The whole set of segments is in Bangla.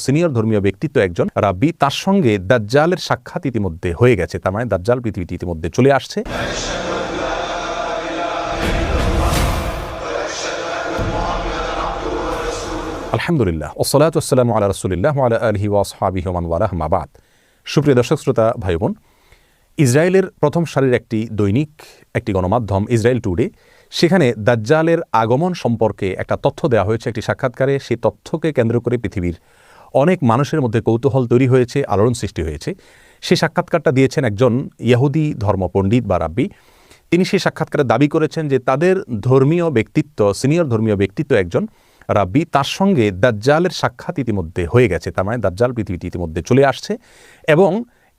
সিনিয়র ধর্মীয় ব্যক্তিত্ব একজন রাব্বি, তার সঙ্গে দাজ্জালের সাক্ষাৎ ইতিমধ্যে হয়ে গেছে। তার মানে দাজ্জাল পৃথিবীতে ইতিমধ্যে চলে আসছে। আলহামদুলিল্লাহ, ওয়াসসালাতু ওয়াসসালামু আলা রাসূলিল্লাহ ওয়া আলা আলিহি ওয়া আসহাবিহি ওয়া মান ওয়ালাহ, আম্মা বাদ। সুপ্রিয় দর্শক শ্রোতা ভাই বোন, ইসরায়েলের প্রথম সারির একটি দৈনিক, একটি গণমাধ্যম ইসরায়েল টুডে, সেখানে দাজ্জালের আগমন সম্পর্কে একটা তথ্য দেওয়া হয়েছে একটি সাক্ষাৎকারে। সেই তথ্যকে কেন্দ্র করে পৃথিবীর অনেক মানুষের মধ্যে কৌতূহল তৈরি হয়েছে, আলোড়ন সৃষ্টি হয়েছে। সেই সাক্ষাৎকারটা দিয়েছেন একজন ইহুদি ধর্মপণ্ডিত বা রাব্বি। তিনি সেই সাক্ষাৎকারে দাবি করেছেন যে তাদের ধর্মীয় ব্যক্তিত্ব, সিনিয়র ধর্মীয় ব্যক্তিত্ব একজন রাব্বি, তার সঙ্গে দাজ্জালের সাক্ষাৎ ইতিমধ্যে হয়ে গেছে। তার মানে দাজ্জাল পৃথিবীতে ইতিমধ্যে চলে আসছে এবং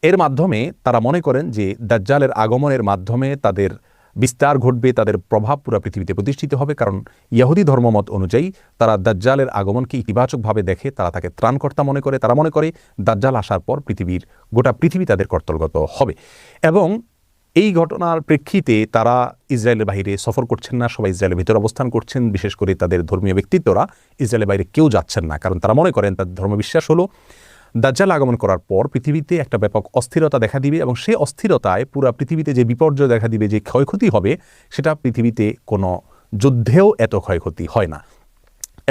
এর মাধ্যমে তারা মনে করেন যে দাজ্জালের আগমনের মাধ্যমে তাদের বিস্তার ঘটবে, তাদের প্রভাব পুরো পৃথিবীতে প্রতিষ্ঠিত হবে। কারণ ইহুদি ধর্মমত অনুযায়ী তারা দাজ্জালের আগমনকে ইতিবাচকভাবে দেখে, তারা তাকে ত্রাণকর্তা মনে করে। তারা মনে করে দাজ্জাল আসার পর গোটা পৃথিবী তাদের কর্তলগত হবে। এবং এই ঘটনার প্রেক্ষিতে তারা ইসরায়েলের বাইরে সফর করছেন না, সবাই ইসরায়েলের ভিতরে অবস্থান করছেন। বিশেষ করে তাদের ধর্মীয় ব্যক্তিত্বরা ইসরায়েলের বাইরে কেউ যাচ্ছেন না, কারণ তারা মনে করেন তাদের ধর্মবিশ্বাস হলো দাজ্জাল আগমন করার পর পৃথিবীতে একটা ব্যাপক অস্থিরতা দেখা দিবে এবং সেই অস্থিরতায় পুরো পৃথিবীতে যে বিপর্যয় দেখা দিবে, যে ক্ষয়ক্ষতি হবে, সেটা পৃথিবীতে কোনো যুদ্ধেও এত ক্ষয়ক্ষতি হয় না।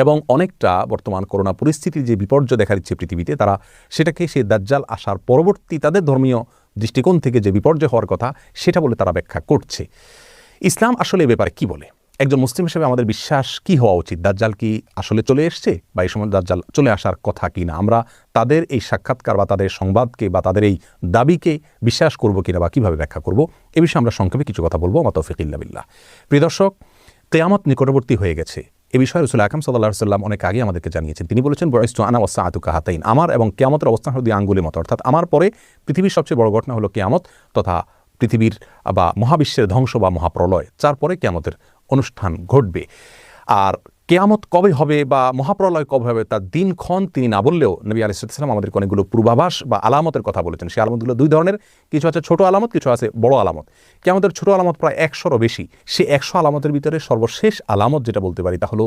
এবং অনেকটা বর্তমান করোনা পরিস্থিতির যে বিপর্যয় দেখা দিচ্ছে পৃথিবীতে, তারা সেটাকে সেই দাজ্জাল আসার পরবর্তী তাদের ধর্মীয় দৃষ্টিকোণ থেকে যে বিপর্যয় হওয়ার কথা সেটা বলে তারা ব্যাখ্যা করছে। ইসলাম আসলে এ ব্যাপারে কি বলে? একজন মুসলিম হিসেবে আমাদের বিশ্বাস কি হওয়া উচিত? দাজ্জাল কি আসলে চলে এসছে, বা এই সময় দাজ্জাল চলে আসার কথা কি না? আমরা তাদের এই সাক্ষাৎকার বা তাদের সংবাদকে বা তাদের এই দাবিকে বিশ্বাস করব কিনা বা কিভাবে ব্যাখ্যা করব, এ বিষয়ে আমরা সংক্ষেপে কিছু কথা বলবো। মা তৌফিক ইল্লা বিল্লাহ। প্রিয় দর্শক, কিয়ামত নিকটবর্তী হয়ে গেছে। এ বিষয়ে রাসূল আকরাম সাল্লাল্লাহু আলাইহি ওয়াসাল্লাম অনেক আগে আমাদেরকে জানিয়েছেন। তিনি বলেছেন, বুইসতু আনা ওয়াসসাআতু কাহাতাইন, আমার এবং কিয়ামতের অবস্থান হলো দুই আঙ্গুলের মতো। অর্থাৎ আমার পরে পৃথিবীর সবচেয়ে বড় ঘটনা হলো কিয়ামত তথা পৃথিবীর বা মহাবিশ্বের ধ্বংস বা মহাপ্রলয়। তারপরে কিয়ামতের অনুষ্ঠান ঘটবে। আর কিয়ামত কবে হবে বা মহাপ্রলয় কবে হবে তার দিনক্ষণ তিনি না বললেও নবী আলাইহিস সালাম আমাদেরকে অনেকগুলো পূর্বাভাস বা আলামতের কথা বলেছেন। সেই আলামতগুলো দুই ধরনের, কিছু আছে ছোট আলামত, কিছু আছে বড় আলামত। কিয়ামতের ছোট আলামত প্রায় 100রও বেশি। সেই 100 আলামতের ভিতরে সর্বশেষ আলামত যেটা বলতে পারি তা হলো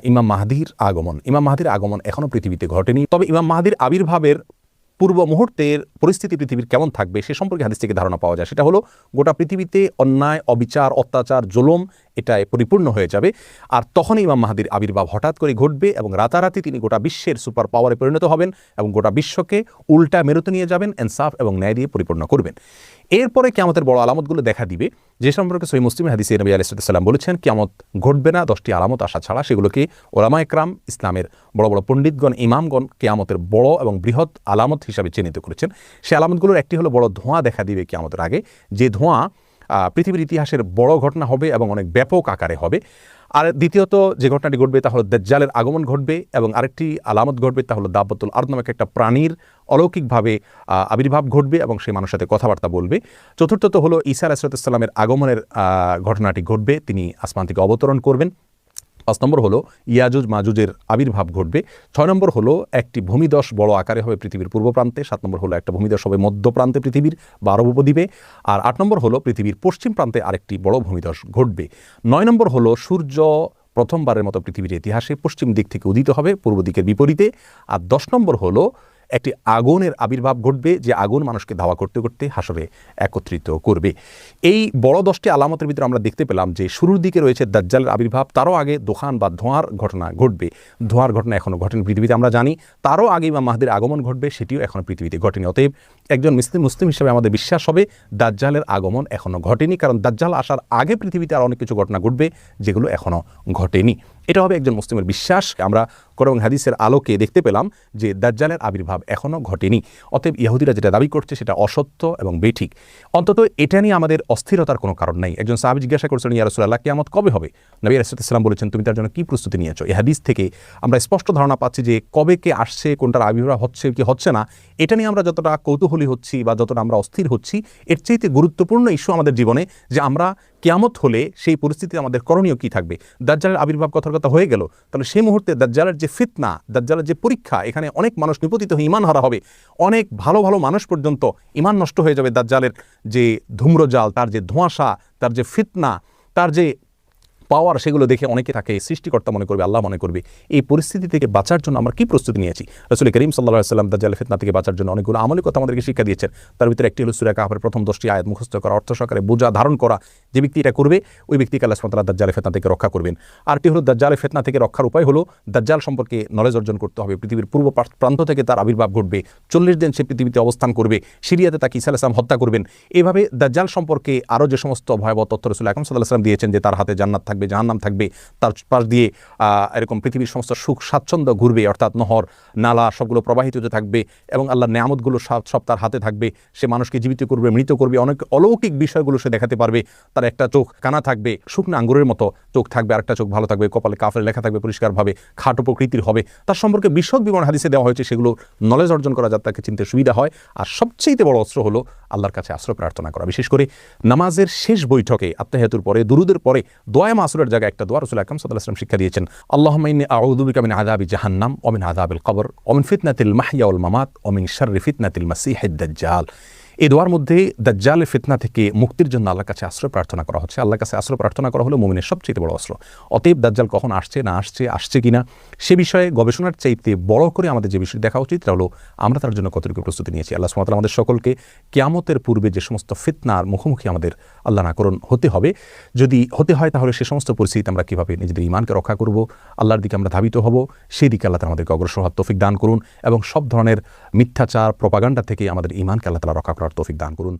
ইমাম মাহদির আগমন। ইমাম মাহদির আগমন এখনও পৃথিবীতে ঘটেনি, তবে ইমাম মাহদির আবির্ভাবের পূর্ব মুহূর্তের পরিস্থিতি পৃথিবীর কেমন থাকবে সে সম্পর্কে হাদিস থেকে ধারণা পাওয়া যায়। সেটা হলো গোটা পৃথিবীতে অন্যায়, অবিচার, অত্যাচার, জুলুম এটায় পরিপূর্ণ হয়ে যাবে। আর তখনই ইমাম মাহদির আবির্ভাব হঠাৎ করে ঘটবে এবং রাতারাতি তিনি গোটা বিশ্বের সুপার পাওয়ারে পরিণত হবেন এবং গোটা বিশ্বকে উল্টা মেরুতে নিয়ে যাবেন, ইনসাফ এবং ন্যায় দিয়ে পরিপূর্ণ করবেন। এরপরে কিয়ামতের বড় আলামতগুলো দেখা দিবে, যে সম্পর্কে সহিহ মুসলিম হাদিসে নবী আলাইহিস সালাম বলেছেন কিয়ামত ঘটবে না 10টি আলামত আসা ছাড়া। সেগুলোকে উলামা ইকরাম, ইসলামের বড় বড় পণ্ডিতগণ, ইমামগণ কিয়ামতের বড় এবং বৃহৎ আলামত হিসাবে চিহ্নিত করেছেন। সেই আলামতগুলোর একটি হলো বড় ধোঁয়া দেখা দিবে কিয়ামতের আগে, যে ধোঁয়া পৃথিবীর ইতিহাসের বড় ঘটনা হবে এবং অনেক ব্যাপক আকারে হবে। আর দ্বিতীয়ত যে ঘটনাটি ঘটবে তা হলো দাজ্জালের আগমন ঘটবে এবং আরেকটি আলামত ঘটবে তা হলো দাব্বাতুল আরদ নামক একটা প্রাণীর অলৌকিকভাবে আবির্ভাব ঘটবে এবং সেই মানুষের সাথে কথাবার্তা বলবে। চতুর্থত হলো ঈসা আলাইহিস সালামের আগমনের ঘটনাটি ঘটবে, তিনি আসমান থেকে অবতরণ করবেন। 5 নম্বর হলো ইয়াজুজ মাজুজের আবির্ভাব ঘটবে। 6 নম্বর হলো একটি ভূমিধস বড় আকারে হবে পৃথিবীর পূর্ব প্রান্তে। 7 নম্বর হলো একটা ভূমিধস হবে মধ্য প্রান্তে পৃথিবীর বা আরব উপদ্বীপে। আর 8 নম্বর হলো পৃথিবীর পশ্চিম প্রান্তে আরেকটি বড় ভূমিধস ঘটবে। 9 নম্বর হলো সূর্য প্রথমবারের মতো পৃথিবীর ইতিহাসে পশ্চিম দিক থেকে উদিত হবে পূর্ব দিকের বিপরীতে। আর 10 নম্বর হলো একটি আগুনের আবির্ভাব ঘটবে, যে আগুন মানুষকে ধাওয়া করতে করতে হাসরে একত্রিত করবে। এই বড় 10টি আলামতের ভিতরে আমরা দেখতে পেলাম যে শুরুর দিকে রয়েছে দাজ্জালের আবির্ভাব, তারও আগে দোকান বা ধোঁয়ার ঘটনা ঘটবে। ধোঁয়ার ঘটনা এখনও ঘটেনি পৃথিবীতে, আমরা জানি। তারও আগে ইমাম মাহদির আগমন ঘটবে, সেটিও এখনও পৃথিবীতে ঘটেনি। অতএব একজন মুসলিম হিসেবে আমাদের বিশ্বাস হবে দাজ্জালের আগমন এখনও ঘটেনি, কারণ দাজ্জাল আসার আগে পৃথিবীতে আর অনেক কিছু ঘটনা ঘটবে যেগুলো এখনও ঘটেনি। এটা হবে একজন মুসলিমের বিশ্বাস। আমরা কোরআন হাদিসের আলোকে দেখতে পেলাম যে দাজ্জালের আবির্ভাব এখনও ঘটেনি। অতএব ইহুদিরা যেটা দাবি করছে সেটা অসত্য এবং বেঠিক। অন্তত এটা নিয়ে আমাদের অস্থিরতার কোনো কারণ নাই। একজন সাহাবী জিজ্ঞাসা করছেন, ইয়া রাসূলুল্লাহ, কিয়ামত কবে হবে? নবী আলাইহিস সালাম বলেছেন, তুমি তার জন্য কি প্রস্তুতি নিয়েছো? এই হাদিস থেকে আমরা স্পষ্ট ধারণা পাচ্ছি যে কবে কে আসছে, কোনটার আবির্ভাব হচ্ছে কি হচ্ছে না, এটা নিয়ে আমরা যতটা কৌতূহলী হচ্ছি বা যতটা আমরা অস্থির হচ্ছি, এর চাইতে গুরুত্বপূর্ণ ইস্যু আমাদের জীবনে যে আমরা কিয়ামত হলে সেই পরিস্থিতিতে আমাদের করণীয় কি থাকবে। দাজ্জালের আবির্ভাব কথার কথা হয়ে গেল, তাহলে সেই মুহূর্তে দাজ্জালের যে ফিতনা, দাজ্জালের যে পরীক্ষা, এখানে অনেক মানুষ নিপতিত হয়ে ঈমান হারা হবে। অনেক ভালো ভালো মানুষ পর্যন্ত ঈমান নষ্ট হয়ে যাবে দাজ্জালের যে ধূম্রজাল, তার যে ধোঁয়াশা, তার যে ফিতনা, তার যে পাওয়ার, সেগুলো দেখে অনেকে তাকে সৃষ্টিকর্তা মনে করবে, আল্লাহ মনে করবে। এই পরিস্থিতি থেকে বাঁচার জন্য আমরা কি প্রস্তুতি নিয়েছি? রাসূল করিম সাল্লাল্লাহু আলাইহি ওয়াসাল্লাম দাজ্জাল ফিতনা থেকে বাঁচার জন্য অনেকগুলো আমলি কথা আমাদেরকে শিক্ষা দিয়েছেন। তার ভিতরে একটি হলো সূরা কাহফের প্রথম 10টি আয়াত মুখস্থ করা, অর্থ সহকারে বোঝা ধারণ করা। যে ব্যক্তি এটা করবে ওই ব্যক্তিকে আল্লাহ সুবহানাহু ওয়া তাআলা দাজ্জাল ফিতনা থেকে রক্ষা করবেন। আরটি হলো দাজ্জাল ফিতনা থেকে রক্ষার উপায় হলো দাজ্জাল সম্পর্কে নলেজ অর্জন করতে হবে। পৃথিবীর পূর্ব প্রান্ত থেকে তার আবির্ভাব ঘটবে, 40 দিন সে পৃথিবীতে অবস্থান করবে, সিরিয়াতে তাকে ঈসা আলাইহিস সালাম হত্যা করবেন। এভাবে দাজ্জাল সম্পর্কে আরও যে সমস্ত ভয়াবহ তথ্য রাসূল আকরাম সাল্লাল্লাহু আলাইহি ওয়াসাল্লাম দিয়েছেন যে তার হাতে জান্নাত থাকবে, জাহান্নাম থাকবে, তার পাশ দিয়ে এরকম পৃথিবীর সমস্ত সুখ স্বাচ্ছন্দ্য ঘুরবে, অর্থাৎ নহর নালা সবগুলো প্রবাহিত হতে থাকবে এবং আল্লাহর নেয়ামতগুলো সব তার হাতে থাকবে। সে মানুষকে জীবিত করবে, মৃত করবে, অনেক অলৌকিক বিষয়গুলো সে দেখাতে পারবে। তার একটা চোখ কানা থাকবে, শুকনো আঙ্গুরের মতো চোখ থাকবে, আরেকটা চোখ ভালো থাকবে, কপালে কাফের লেখা থাকবে পরিষ্কারভাবে, খাটো প্রকৃতির হবে। তার সম্পর্কে বিশদ বিবরণ হাদিসে দেওয়া হয়েছে, সেগুলো নলেজ অর্জন করা যাতে তাকে চিনতে সুবিধা হয়। আর সবচেয়ে বড় অস্ত্র হলো আল্লাহর কাছে আশ্রয় প্রার্থনা করা। বিশেষ করে নামাজের শেষ বৈঠকে আত্তাহিয়াতুর পরে দুরুদের পরে দোয়া মাসুরের জায়গায় একটা দোয়া রাসূল আকরাম সাল্লাল্লাহু আলাইহি ওয়াসাল্লাম শিক্ষা দিয়েছেন, আল্লাহুম্মা ইন্নী আউযু বিকা মিন আযাবি জাহান্নাম ওয়া মিন আযাবিল কবর ওয়া মিন ফিতনাতিল মাহইয়া ওয়াল মামাত ওয়া মিন শাররি ফিতনাতিল মাসীহিদ দাজ্জাল। এই দোয়ার মধ্যে দাজ্জালের ফিতনা থেকে মুক্তির জন্য আল্লাহর কাছে আশ্রয় প্রার্থনা করা হচ্ছে। আল্লাহর কাছে আশ্রয় প্রার্থনা করা হলো মুমিনের সবচেয়ে বড় অস্ত্র। অতএব দাজ্জাল কখন আসছে না আসছে কিনা সে বিষয়ে গবেষণার চাইতে বড় করে আমাদের যে বিষয় দেখা উচিত হলো আমরা তার জন্য কতটুকু প্রস্তুতি নিয়েছি। আল্লাহ সুবহানাহু ওয়া তাআলা আমাদের সকলকে কিয়ামতের পূর্বে যে সমস্ত ফিতনার মুখোমুখি আমাদের আল্লাহ না করুন হতে হবে, যদি হতে হয় তাহলে সে সমস্ত পরিস্থিতিতে আমরা কীভাবে নিজেদের ঈমানকে রক্ষা করব, আল্লাহর দিকে আমরা ধাবিত হব, সেই দিকে আল্লাহ তাআলা আমাদেরকে অগ্রসর হওয়ার তৌফিক দান করুন এবং সব ধরনের মিথ্যাচার প্রপাগান্ডা থেকে আমাদের ঈমানকে আল্লাহ তাআলা রক্ষা করার তৌফিক দান করুন।